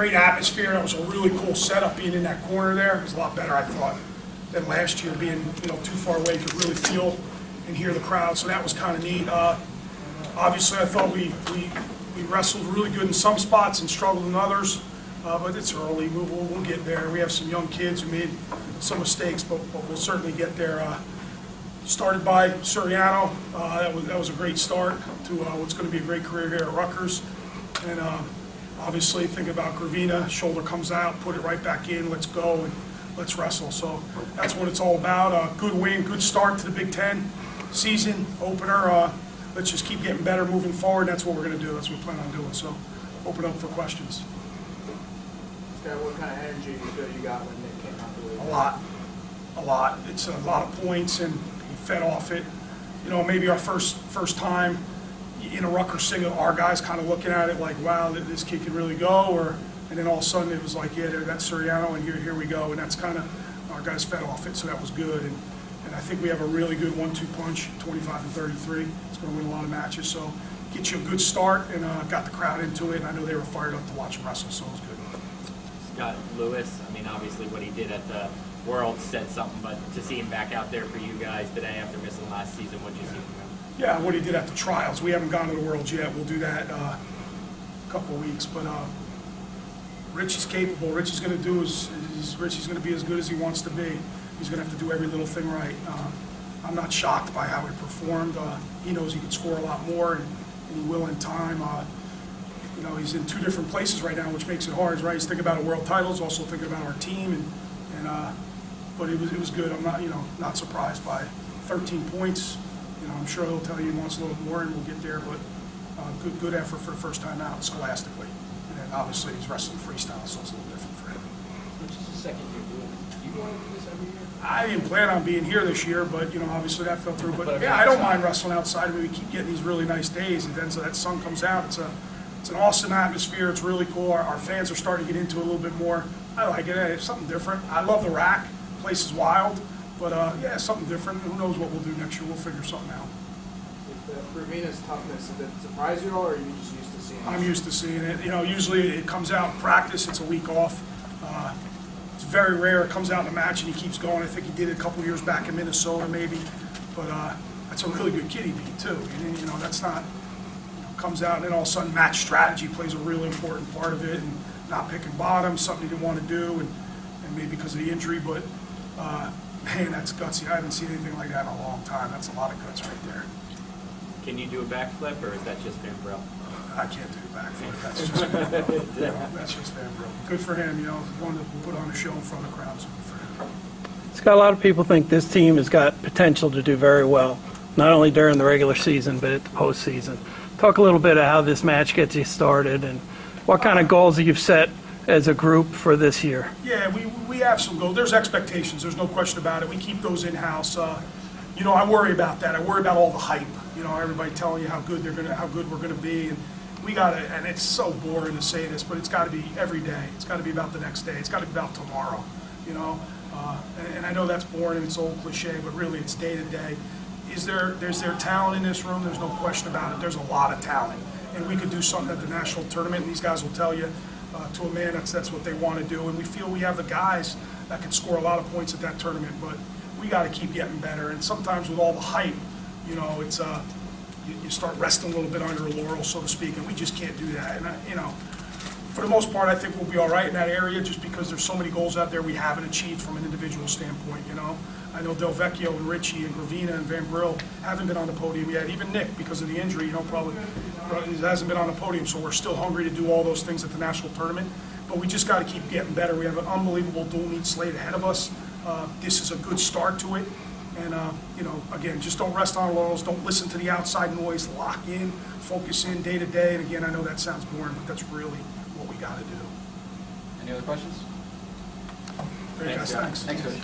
great atmosphere. That was a really cool setup being in that corner there. It was a lot better, I thought, than last year, being too far away. Could really feel and hear the crowd, so that was kind of neat. Obviously, I thought we wrestled really good in some spots and struggled in others, but it's early. We'll get there. We have some young kids who made some mistakes, but we'll certainly get there. Started by Suriano. That was a great start to what's going to be a great career here at Rutgers. And obviously, think about Gravina. Shoulder comes out, put it right back in. Let's go and let's wrestle. So that's what it's all about. Good win, good start to the Big Ten season opener. Let's just keep getting better moving forward. That's what we're going to do. That's what we plan on doing. So open up for questions. Scott, what kind of energy do you feel you got when Nick came out the way? A lot. It's a lot of points, and he fed off it. Maybe our first time in a Rutgers single, our guys kind of looking at it like, wow, this kid can really go, and then all of a sudden it was like, yeah, that's Suriano, and here we go, and that's kind of, our guys fed off it, so that was good, and I think we have a really good 1-2 punch, 25 and 33. It's going to win a lot of matches, so get you a good start, and got the crowd into it, and I know they were fired up to watch him wrestle, so it was good. Scott Lewis, I mean, obviously what he did at the World said something, but to see him back out there for you guys today after missing last season, what did you see from him? Yeah, what he did at the trials. We haven't gone to the World yet. We'll do that a couple of weeks, but Rich is capable. Rich is going to do Rich is going to be as good as he wants to be. He's going to have to do every little thing right. I'm not shocked by how he performed. He knows he can score a lot more, and he will in time. He's in two different places right now, which makes it hard, right? He's thinking about a world title, he's also thinking about our team, but it was good. I'm not surprised by 13 points. I'm sure he'll tell you he wants a little more, and we'll get there. But good effort for the first time out scholastically, and then obviously he's wrestling freestyle, so it's a little different for him. Which is the second year doing it. Do you want to do this every year? I didn't plan on being here this year, but obviously that fell through. But yeah, I don't mind wrestling outside. We keep getting these really nice days, and then so that sun comes out. It's an awesome atmosphere. It's really cool. Our fans are starting to get into it a little bit more. I like it. It's something different. I love the rack. The place is wild. But yeah, it's something different. Who knows what we'll do next year? We'll figure something out. With Gravina's toughness, did it surprise you all, or are you just used to seeing it? I'm used to seeing it. Usually it comes out in practice. It's a week off. It's very rare it comes out in a match and he keeps going. I think he did it a couple years back in Minnesota maybe. But that's a really good kid he beat too. And that's not, comes out and then all of a sudden match strategy plays a really important part of it, and not picking bottom, something he didn't want to do, and maybe because of the injury, but man, that's gutsy. I haven't seen anything like that in a long time. That's a lot of guts right there. Can you do a backflip, or is that just Van Brill? I can't do a backflip. That's just Van Brill. That's just Van Brill. Good for him, one to put on a show in front of the crowd, so good for him. Scott, a lot of people think this team has got potential to do very well, not only during the regular season, but at the postseason. Talk a little bit of how this match gets you started and what kind of goals you've set as a group for this year. Yeah, we have some goals. There's expectations. There's no question about it. We keep those in-house. I worry about that. I worry about all the hype. Everybody telling you how good we're gonna be, and we gotta. And it's so boring to say this, but it's got to be every day. It's got to be about the next day. It's got to be about tomorrow. And I know that's boring and it's old cliche, but really it's day to day. There's there talent in this room? There's no question about it. There's a lot of talent, and we could do something at the national tournament. And these guys will tell you, to a man, that's what they want to do. And we feel we have the guys that can score a lot of points at that tournament. But we got to keep getting better. And sometimes with all the hype, it's you start resting a little bit on your laurels, so to speak. And we just can't do that. And for the most part, I think we'll be all right in that area, just because there's so many goals out there we haven't achieved from an individual standpoint. I know Del Vecchio and Richie and Gravina and Van Brill haven't been on the podium yet. Even Nick, because of the injury, probably hasn't been on the podium. So we're still hungry to do all those things at the national tournament. But we just got to keep getting better. We have an unbelievable dual meet slate ahead of us. This is a good start to it. And again, just don't rest on laurels. Don't listen to the outside noise. Lock in, focus in day to day. And again, I know that sounds boring, but that's really what we got to do. Any other questions? Great, guys. Thanks. Thanks, Coach.